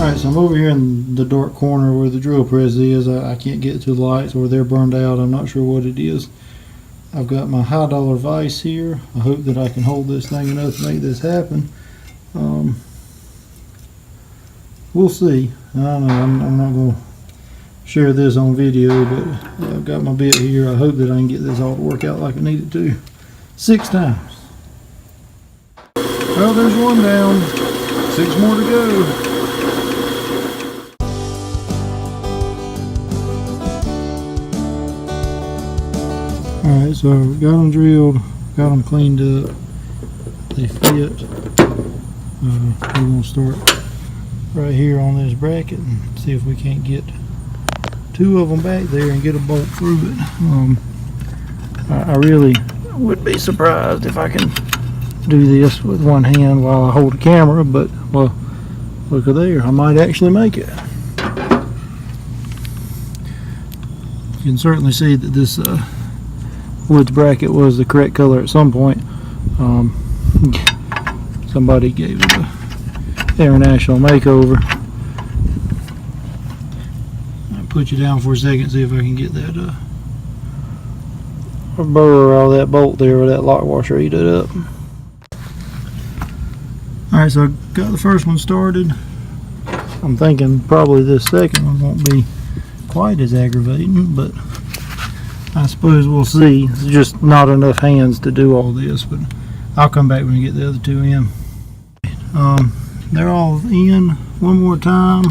Alright, so I'm over here in the dark corner where the drill press is. I can't get to the lights, or they're burned out. I'm not sure what it is. I've got my high dollar vise here. I hope that I can hold this thing enough to make this happen. We'll see. I don't know. I'm not going to share this on video, but I've got my bit here. I hope that I can get this all to work out like I need it to. 6 times. Well, there's one down. 6 more to go. Alright, so got them drilled, got them cleaned up, they fit. We're going to start right here on this bracket and see if we can't get 2 of them back there and get a bolt through it. I really would be surprised if I can do this with one hand while I hold the camera, but well, look at there, I might actually make it. You can certainly see that this wood bracket was the correct color at some point. Somebody gave it a international makeover. I'll put you down for a second, see if I can get that burr out of that bolt there where that lock washer ate it up. Alright, so I got the first one started. I'm thinking probably this second one won't be quite as aggravating, but I suppose we'll see. It's just not enough hands to do all this, but I'll come back when we get the other 2 in. They're all in one more time.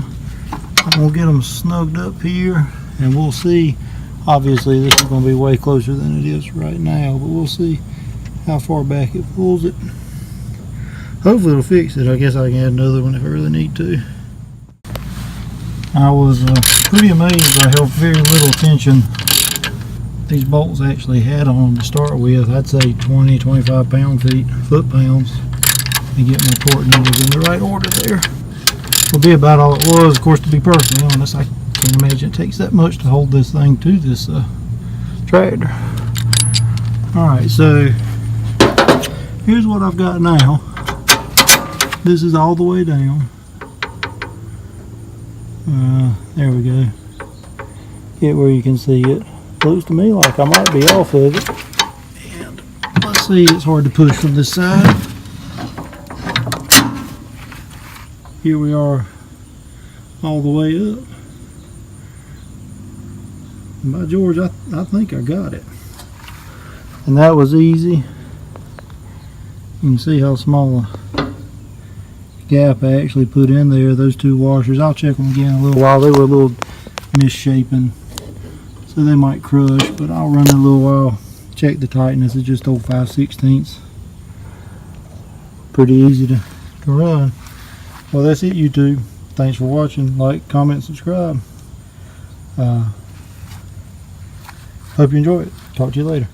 I'm going to get them snugged up here, and we'll see. Obviously, this is going to be way closer than it is right now, but we'll see how far back it pulls it. Hopefully it'll fix it. I guess I can add another one if I really need to. I was pretty amazed by how very little tension these bolts actually had on them to start with. I'd say 20-25 pound-feet, foot-pounds, to get my torque numbers in the right order there. Will be about all it was. Of course, to be perfectly honest, I can't imagine it takes that much to hold this thing to this tractor. Alright, so here's what I've got now. This is all the way down. There we go. Get where you can see it. Looks to me like I might be off of it. And let's see, it's hard to push from this side. Here we are all the way up. And by George, I think I got it. And that was easy. You can see how small a gap I actually put in there, those 2 washers. I'll check them again in a little while. They were a little misshapen, so they might crush, but I'll run in a little while, check the tightness. It's just old 5/16. Pretty easy to run. Well, that's it, YouTube. Thanks for watching. Like, comment, subscribe. Hope you enjoy it. Talk to you later.